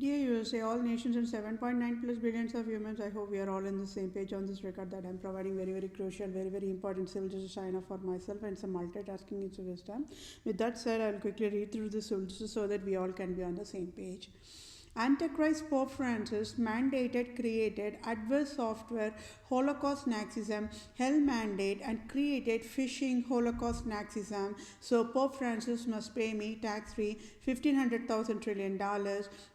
Dear USA, all nations and 7.9 plus billions of humans, I hope we are all in the same page on this record that I'm providing very, very crucial, very, very important civil justice sign off for myself and some multitasking into wisdom. With that said, I'll quickly read through the civil justice so that we all can be on the same page. Antichrist-Pope-Francis mandated, created adverse software Holocaust Nazism, hell mandate, and created Physhing Holocaust Nazism. So Pope Francis must pay me tax-free $1,500,000 trillion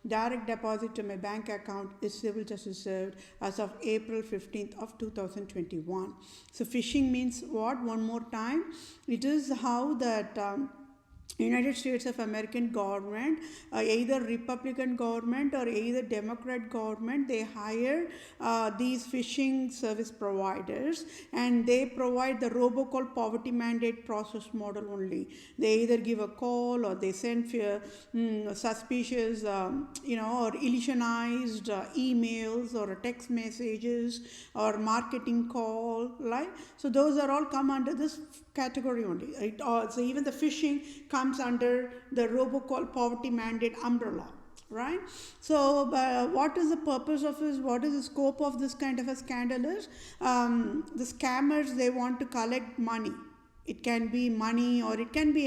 direct deposit to my bank account is civil justice served as of April 15th of 2021. So phishing means what? One more time. It is how that United States of American government, either Republican government or either Democrat government, they hire these phishing service providers and they provide the robocall poverty mandate process model only. They either give a call or they send suspicious, or illusionized emails or text messages or marketing call, right? So those are all come under this category only. So even the phishing comes under the robocall poverty mandate umbrella, right? So what is the purpose of this? What is the scope of this kind of a scandal is? The scammers, they want to collect money. It can be money or it can be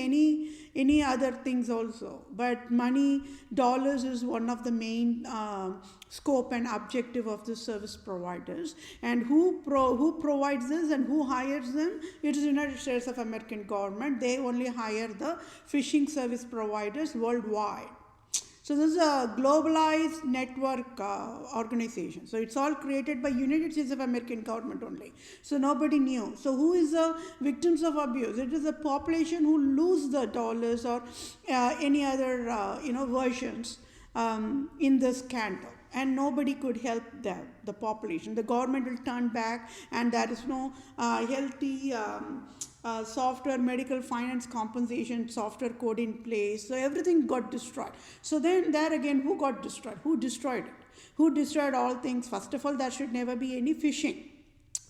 any other things also. But money, dollars is one of the main scope and objective of the service providers. And who provides this and who hires them? It is the United States of American government. They only hire the phishing service providers worldwide. So this is a globalized network organization. So it's all created by United States of American government only. So nobody knew. So who is the victims of abuse? It is the population who lose the dollars or any other versions in the scandal. And nobody could help them, the population. The government will turn back and there is no healthy software, medical, finance, compensation, software code in place. So everything got destroyed. So then there again, who got destroyed? Who destroyed it? Who destroyed all things? First of all, there should never be any phishing,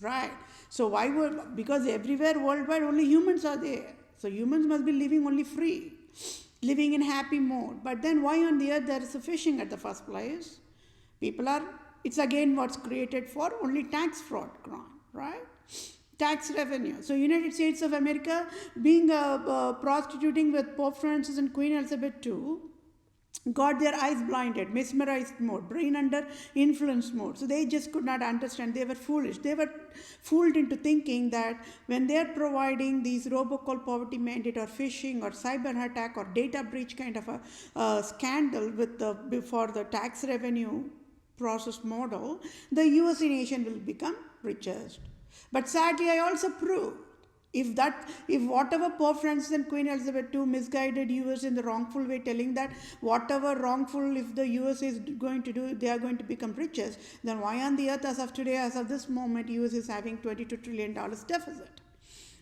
right? So why would, because everywhere worldwide only humans are there. So humans must be living only free, living in happy mode. But then why on the earth there is a phishing at the first place? It's again what's created for only tax fraud crime, right? Tax revenue. So United States of America being prostituting with Pope Francis and Queen Elizabeth II, got their eyes blinded, mesmerized mode, brain under influence mode. So they just could not understand. They were foolish. They were fooled into thinking that when they're providing these robocall poverty mandate or phishing or cyber attack or data breach kind of a scandal for the tax revenue process model, the USA nation will become richest. But sadly, I also proved if whatever Pope Francis and Queen Elizabeth II misguided US in the wrongful way, telling that whatever wrongful if the US is going to do, they are going to become richest, then why on the earth as of today, as of this moment, US is having $22 trillion deficit?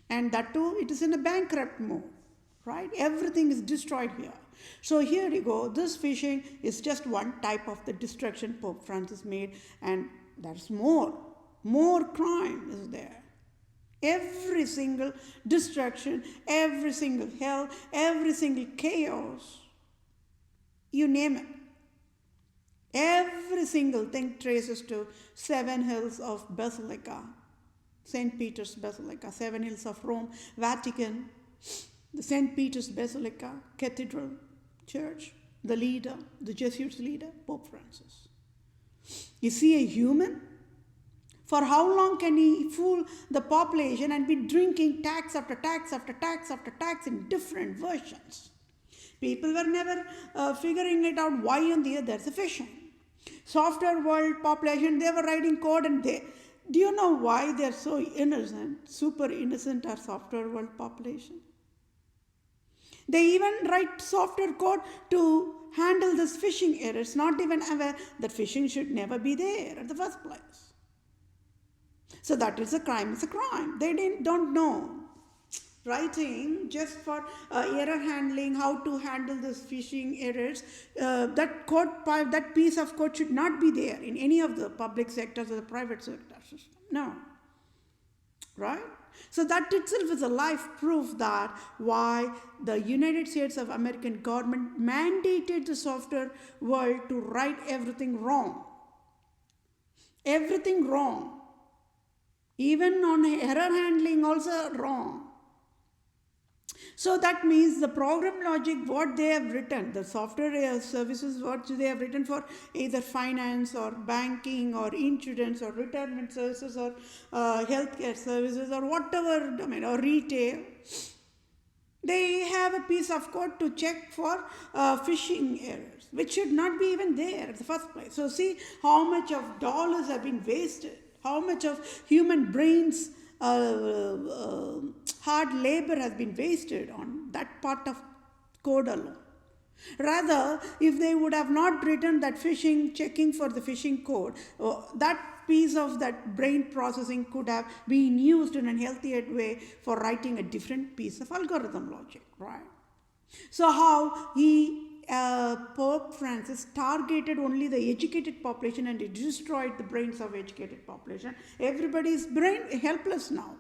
And that too, it is in a bankrupt mode, right? Everything is destroyed here. So here you go, this phishing is just one type of the destruction Pope Francis made, and there's more crime is there. Every single destruction, every single hell, every single chaos, you name it. Every single thing traces to 7 hills of Basilica, St. Peter's Basilica, 7 hills of Rome, Vatican, the St. Peter's Basilica, Cathedral, Church, the leader, the Jesuits leader, Pope Francis. You see a human? For how long can he fool the population and be drinking tax after tax after tax after tax in different versions? People were never figuring it out why on the earth there's a phishing. Software world population, they were writing code and do you know why they're so innocent, super innocent our software world population? They even write software code to handle this phishing errors, not even aware that phishing should never be there at the first place. So that is a crime, it's a crime. They don't know. Writing just for error handling, how to handle this phishing errors, that piece of code should not be there in any of the public sectors or the private sector system. No. right? So that itself is a life proof that why the United States of American government mandated the software world to write everything wrong. Everything wrong. Even on error handling also wrong. So that means the program logic, what they have written, the software services, what they have written for either finance or banking or insurance or retirement services or healthcare services or whatever domain or retail, they have a piece of code to check for phishing errors, which should not be even there at the first place. So see how much of dollars have been wasted, how much of human brains hard labor has been wasted on that part of code alone. Rather, if they would have not written that phishing, checking for the phishing code, that piece of that brain processing could have been used in a healthier way for writing a different piece of algorithm logic, right? So how Pope Francis targeted only the educated population and it destroyed the brains of educated population. Everybody's brain helpless now.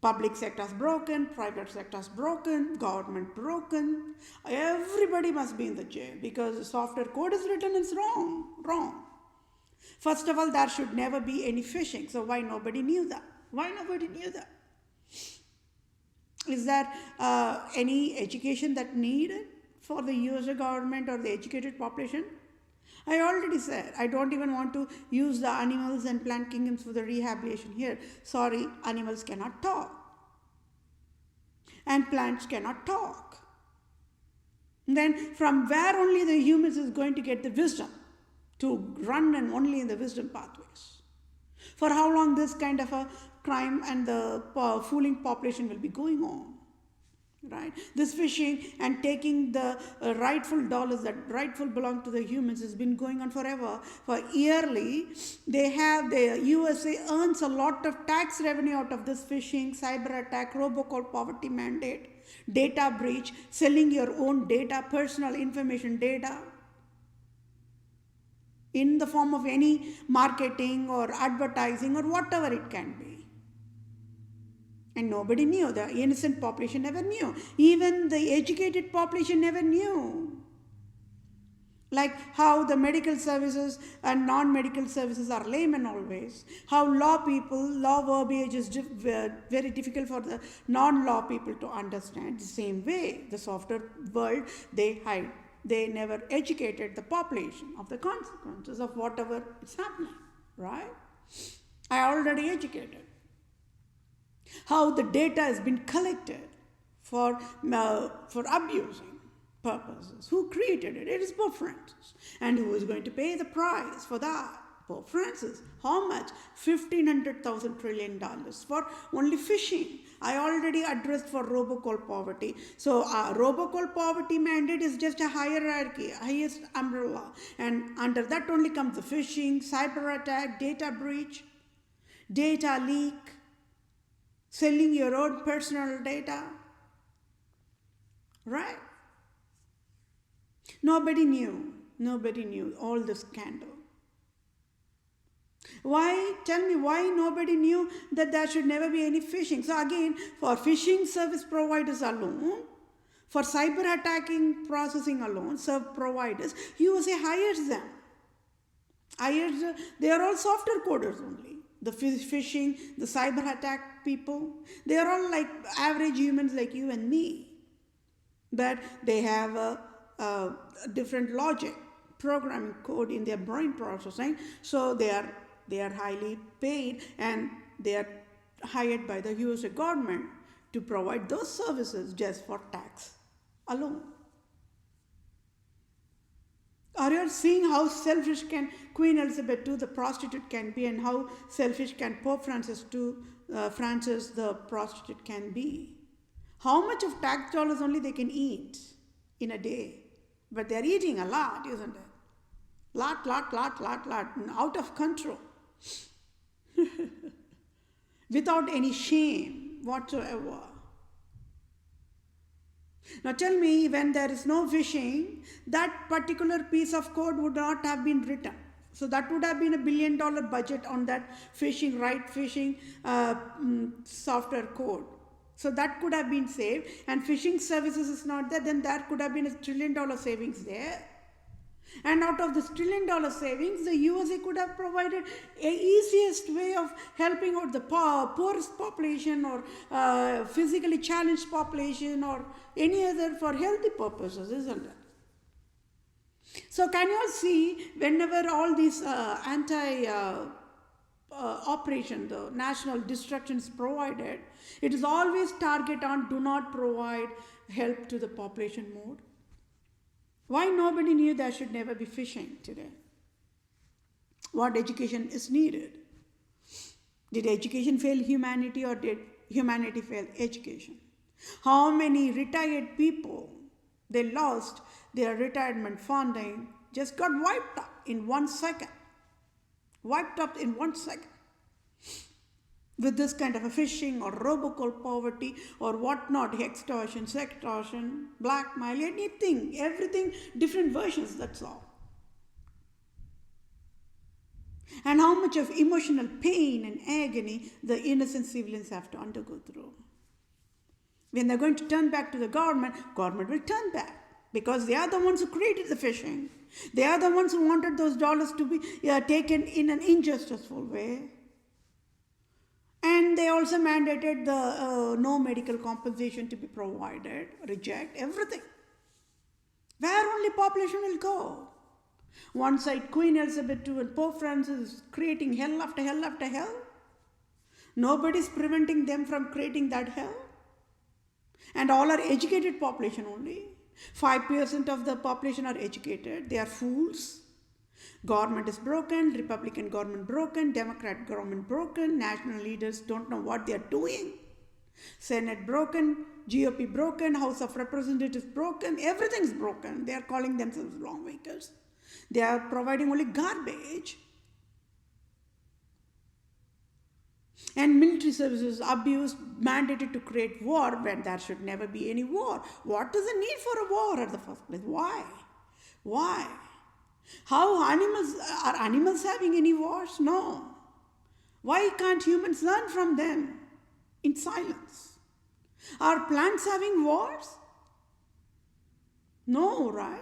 Public sector's broken, private sector's broken, government broken. Everybody must be in the jail because the software code is written is wrong. First of all, there should never be any phishing. So why nobody knew that? Why nobody knew that? Is there any education that needed for the US government or the educated population? I already said, I don't even want to use the animals and plant kingdoms for the rehabilitation here. Sorry, animals cannot talk. And plants cannot talk. Then from where only the humans is going to get the wisdom to run and only in the wisdom pathways? For how long this kind of a crime and the fooling population will be going on? Right? This phishing and taking the rightful dollars that rightful belong to the humans has been going on forever. For yearly, the USA earns a lot of tax revenue out of this phishing, cyber attack, robocall poverty mandate, data breach, selling your own data, personal information data in the form of any marketing or advertising or whatever it can be. And nobody knew. The innocent population never knew. Even the educated population never knew. Like how the medical services and non-medical services are layman always. How law verbiage is very difficult for the non-law people to understand. The same way, the software world, they hide. They never educated the population of the consequences of whatever is happening. Right? I already educated. How the data has been collected for abusing purposes. Who created it? It is Pope Francis. And who is going to pay the price for that? Pope Francis. How much? $1,500 trillion for only phishing. I already addressed for robocall poverty. So robocall poverty mandate is just a hierarchy, highest umbrella. And under that only comes the phishing, cyber attack, data breach, data leak, selling your own personal data, right? Nobody knew all the scandal. Tell me why nobody knew that there should never be any phishing? So again, for phishing service providers alone, for cyber attacking processing alone, service providers, USA hires them. They are all software coders only. The phishing, the cyber attack people, they are all like average humans like you and me. But they have a different logic, programming code in their brain processing. So they are highly paid and they are hired by the USA government to provide those services just for tax alone. Are you seeing how selfish can Queen Elizabeth II, the prostitute, can be, and how selfish can Pope Francis Francis, the prostitute, can be? How much of tax dollars only they can eat in a day? But they're eating a lot, isn't it? Lot, out of control. Without any shame whatsoever. Now tell me, when there is no phishing, that particular piece of code would not have been written. So that would have been $1 billion budget on that phishing software code. So that could have been saved, and phishing services is not there, then there could have been $1 trillion savings there. And out of this $1 trillion savings, the USA could have provided a easiest way of helping out the poorest population, or physically challenged population, or any other for healthy purposes, isn't it? So can you all see, whenever all these operation, the national destruction is provided, it is always target on do not provide help to the population mode. Why nobody knew there should never be phishing today? What education is needed? Did education fail humanity, or did humanity fail education? How many retired people, they lost their retirement funding, just got wiped up in 1 second. Wiped up in 1 second. With this kind of a phishing or robocall poverty or whatnot, extortion, sextortion, blackmail, anything, everything, different versions, that's all. And how much of emotional pain and agony the innocent civilians have to undergo through. When they're going to turn back to the government will turn back, because they are the ones who created the phishing. They are the ones who wanted those dollars to be taken in an injusticeful way. And they also mandated the no medical compensation to be provided, reject everything. Where only population will go? One side, Queen Elizabeth II and Pope Francis is creating hell after hell after hell. Nobody is preventing them from creating that hell. And all are educated population only. 5% of the population are educated. They are fools. Government is broken, Republican government broken, Democrat government broken, national leaders don't know what they are doing. Senate broken, GOP broken, House of Representatives broken, everything's broken. They are calling themselves lawmakers. They are providing only garbage. And military services abused, mandated to create war when there should never be any war. What is the need for a war at the first place? Why? Why? How are animals having any wars? No. Why can't humans learn from them in silence? Are plants having wars? No, right?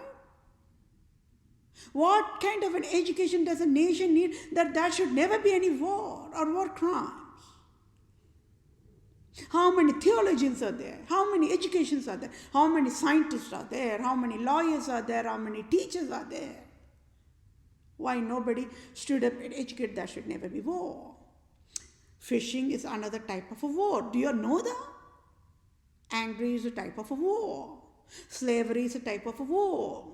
What kind of an education does a nation need that there should never be any war or war crimes? How many theologians are there? How many educations are there? How many scientists are there? How many lawyers are there? How many teachers are there? Why nobody stood up and educated there should never be war? Phishing is another type of a war. Do you know that? Anger is a type of a war. Slavery is a type of a war.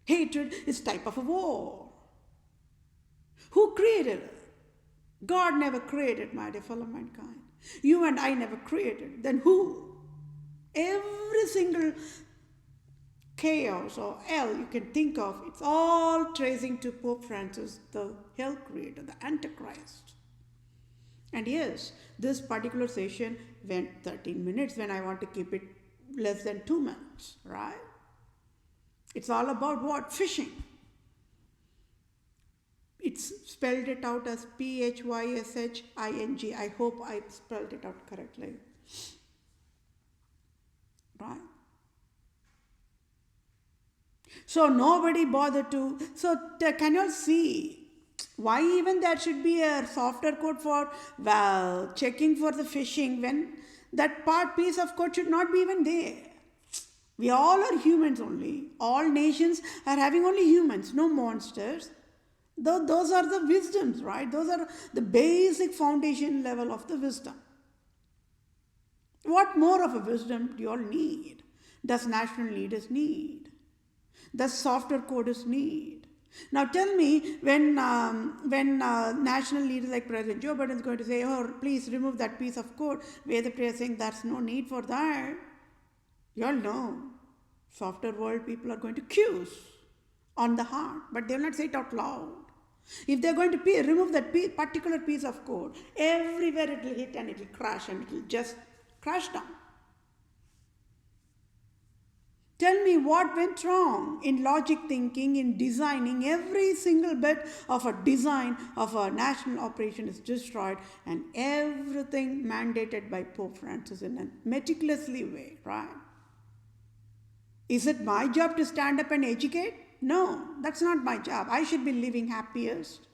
Hatred is a type of a war. Who created it? God never created, my dear fellow mankind. You and I never created. Then who? Every single chaos or hell you can think of, it's all tracing to Pope Francis, the hell creator, the Antichrist. And yes, this particular session went 13 minutes when I want to keep it less than 2 minutes, right? It's all about what? Phishing. It's spelled it out as P-H-Y-S-H-I-N-G. I hope I spelled it out correctly. Right? So nobody bothered to. So can you all see why even there should be a software code for checking for the phishing when that piece of code should not be even there? We all are humans only. All nations are having only humans, no monsters. Those are the wisdoms, right? Those are the basic foundation level of the wisdom. What more of a wisdom do you all need? Does national leaders need? Does software coders need? Now tell me, when national leaders like President Joe Biden is going to say, oh, please remove that piece of code, where the prayer is saying there's no need for that, you all know, software world people are going to accuse on the heart, but they will not say it out loud. If they're going to remove that particular piece of code, everywhere it will hit and it will crash and it will just crash down. Tell me what went wrong in logic thinking, in designing. Every single bit of a design of a national operation is destroyed, and everything mandated by Pope Francis in a meticulously way, right? Is it my job to stand up and educate? No, that's not my job. I should be living happiest.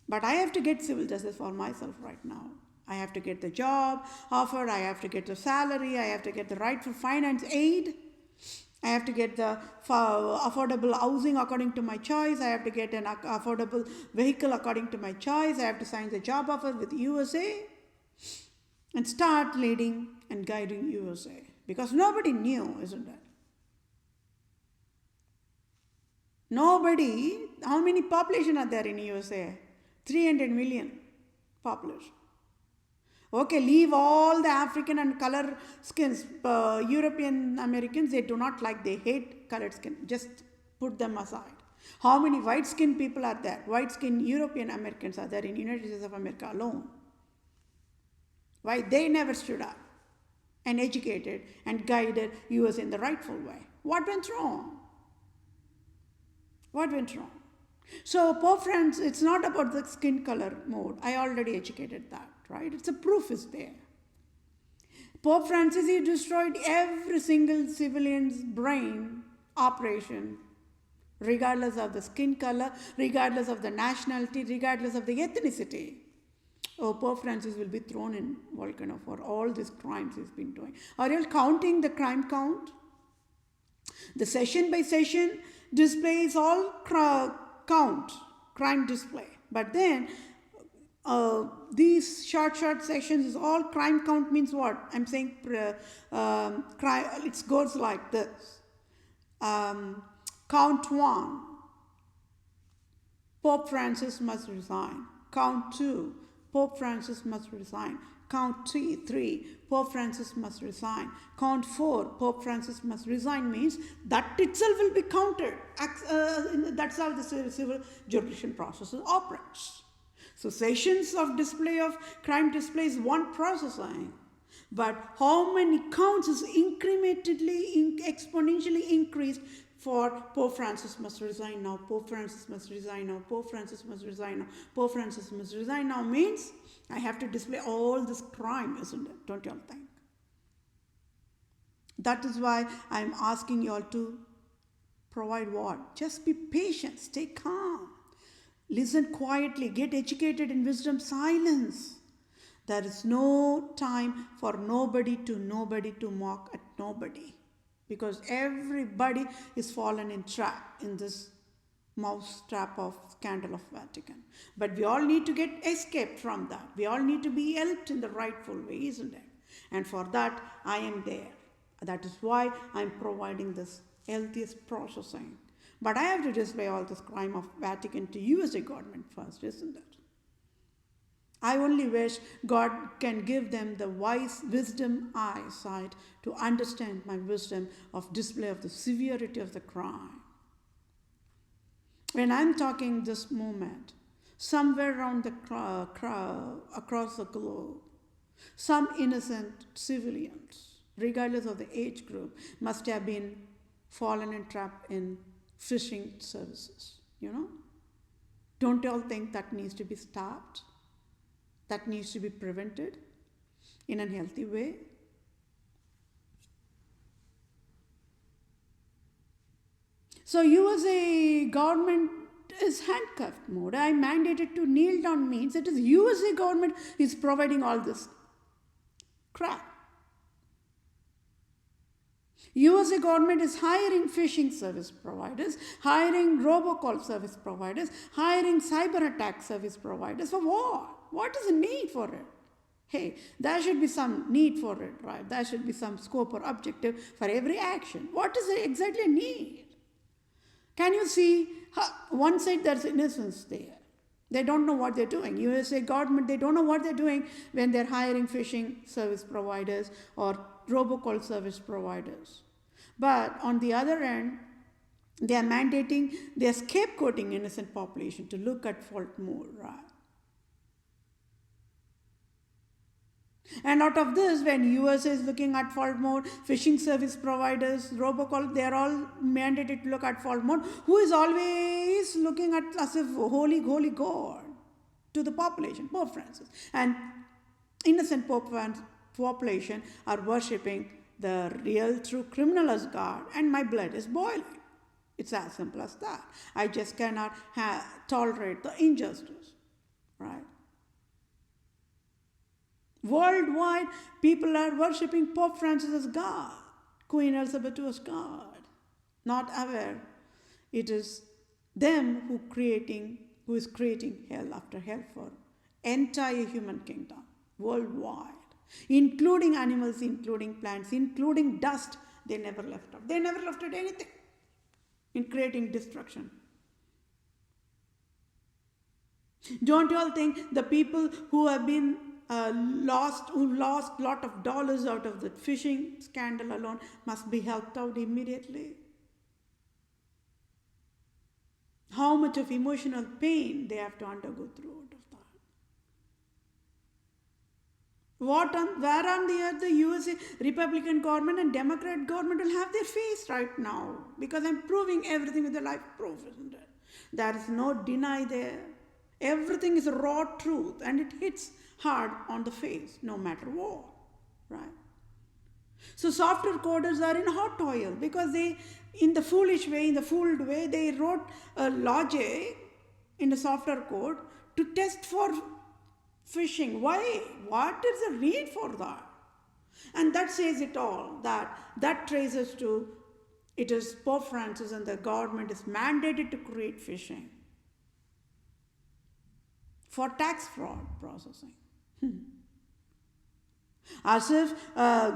But I have to get civil justice for myself right now. I have to get the job offer, I have to get the salary, I have to get the right for finance aid, I have to get the affordable housing according to my choice, I have to get an affordable vehicle according to my choice, I have to sign the job offer with USA and start leading and guiding USA. Because nobody knew, isn't it? Nobody, how many population are there in USA? 300 million population. Okay, leave all the African and color skins. European Americans, they do not like, they hate colored skin. Just put them aside. How many white skinned people are there? White skinned European Americans are there in United States of America alone. Why? They never stood up and educated and guided US in the rightful way. What went wrong? What went wrong? So Pope Francis, it's not about the skin color mode. I already educated that, right? It's a proof is there. Pope Francis, he destroyed every single civilian's brain operation, regardless of the skin color, regardless of the nationality, regardless of the ethnicity. Oh, Pope Francis will be thrown in volcano for all these crimes he's been doing. Are you all counting the crime count? The session by session displays all count, crime display. But then these short sections is all crime count means what? I'm saying crime, it goes like this. Count 1, Pope Francis must resign. Count 2, Pope Francis must resign. Count 3, Pope Francis must resign. Count 4, Pope Francis must resign means that itself will be counted. That's how the civil jurisdiction process operates. So sessions of display of crime display is one processing. But how many counts is incrementally, exponentially increased for Pope Francis must resign now, Pope Francis must resign now, Pope Francis must resign now, Pope Francis must resign now means I have to display all this crime, isn't it? Don't you all think? That is why I'm asking you all to provide what? Just be patient, stay calm, listen quietly, get educated in wisdom, silence. There is no time for nobody to mock at nobody. Because everybody is fallen in trap in this mouse trap of scandal of Vatican. But we all need to get escaped from that. We all need to be helped in the rightful way, isn't it? And for that, I am there. That is why I'm providing this healthiest processing. But I have to display all this crime of Vatican to USA government first, isn't it? I only wish God can give them the wise wisdom eyesight to understand my wisdom of display of the severity of the crime. When I'm talking this moment, somewhere around the across the globe, some innocent civilians, regardless of the age group, must have been fallen and trapped in phishing services, Don't you all think that needs to be stopped? That needs to be prevented in a healthy way? So USA government is handcuffed mode. I mandated to kneel down means it is USA government is providing all this crap. USA government is hiring phishing service providers, hiring robocall service providers, hiring cyber attack service providers. For what? What is the need for it? Hey, there should be some need for it, right? There should be some scope or objective for every action. What is it exactly need? Can you see, one side there's innocence there. They don't know what they're doing. USA government, they don't know what they're doing when they're hiring phishing service providers or robocall service providers. But on the other end, they are mandating, they are scapegoating innocent population to look at fault more, right? And out of this, when USA is looking at fault mode, phishing service providers, robocall, they are all mandated to look at fault mode. Who is always looking at as if holy God to the population? Pope Francis. And innocent population are worshipping the real true criminal as God, and my blood is boiling. It's as simple as that. I just cannot tolerate the injustice, right? Worldwide, people are worshipping Pope Francis as God, Queen Elizabeth as God, not aware it is them who is creating hell after hell for entire human kingdom worldwide, including animals, including plants, including dust. They never left out. They never left out anything in creating destruction. Don't you all think the people who have been lost lot of dollars out of the phishing scandal alone must be helped out immediately? How much of emotional pain they have to undergo through out of that? Where on the earth the USA Republican government and Democrat government will have their face right now? Because I'm proving everything with the life proof, isn't it? There is no deny there. Everything is raw truth, and it hits hard on the face, no matter what, right? So software coders are in hot oil because they, in the foolish way, in the fooled way, they wrote a logic in the software code to test for phishing. Why? What is the need for that? And that says it all. That traces to, it is Pope Francis and the government is mandated to create phishing for tax fraud processing. As if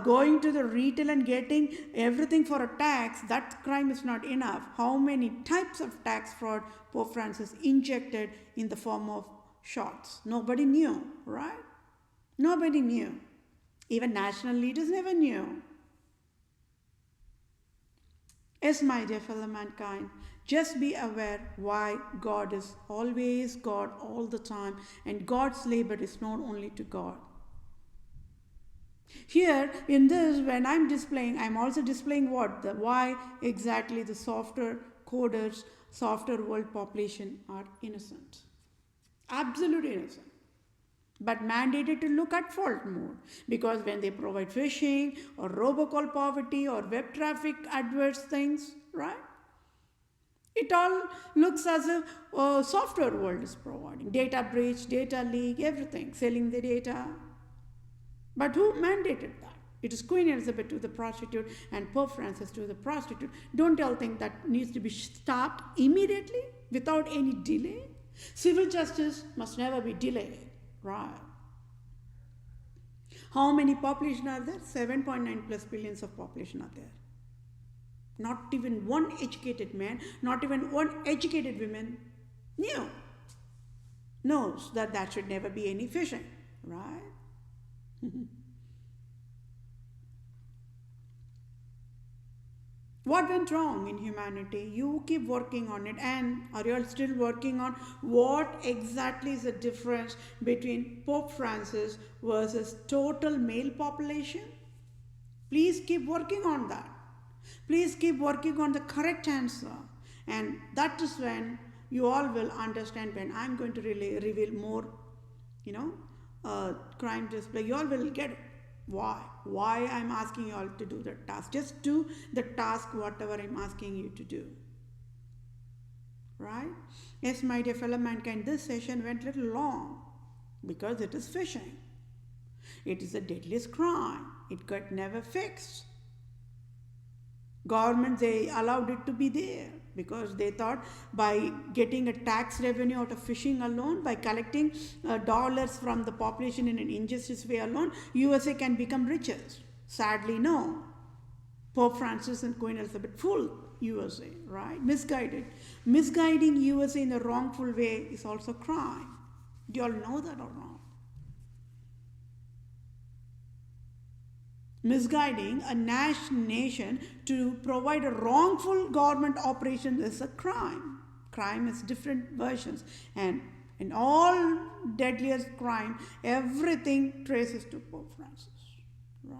going to the retail and getting everything for a tax, that crime is not enough. How many types of tax fraud Pope Francis injected in the form of shots? Nobody knew, right? Nobody knew. Even national leaders never knew. Yes, my dear fellow mankind, just be aware why God is always God all the time, and God's labor is not only to God. Here in this, when I'm displaying, I'm also displaying what? Why exactly the software coders, software world population are innocent. Absolutely innocent. But mandated to look at fault mode, because when they provide phishing or robocall poverty or web traffic adverse things, right? It all looks as if software world is providing data breach, data leak, everything, selling the data. But who mandated that? It is Queen Elizabeth to the prostitute and Pope Francis to the prostitute. Don't you all think that needs to be stopped immediately without any delay? Civil justice must never be delayed. Right. How many population are there? 7.9 plus billions of population are there. Not even one educated man, not even one educated woman knows that there should never be any phishing. Right? What went wrong in humanity? You keep working on it, and are you all still working on what exactly is the difference between Pope Francis versus total male population? Please keep working on that. Please keep working on the correct answer, and that is when you all will understand. When I'm going to really reveal more, crime display, you all will get it. Why I'm asking you all to do the task. Just do the task, whatever I'm asking you to do. Right? Yes, my dear fellow mankind, this session went a little long because it is phishing. It is the deadliest crime. It got never fixed. Government, they allowed it to be there because they thought by getting a tax revenue out of phishing alone, by collecting dollars from the population in an injustice way alone, USA can become richer. Sadly, no. Pope Francis and Queen Elizabeth fooled USA, right? Misguided. Misguiding USA in a wrongful way is also crime. Do you all know that or not? Misguiding a nation to provide a wrongful government operation is a crime. Crime is different versions, and And all deadliest crime, everything traces to Pope Francis. Right.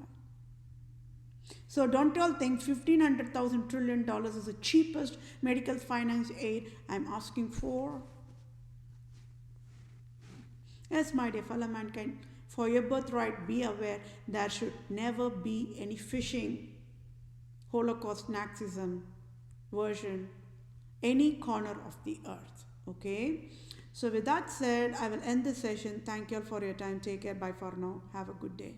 So don't all think $1,500 trillion is the cheapest medical finance aid I'm asking for. Yes, my dear fellow mankind, for your birthright, be aware there should never be any phishing, Holocaust Nazism version, any corner of the earth. Okay? So with that said, I will end this session. Thank you all for your time. Take care. Bye for now. Have a good day.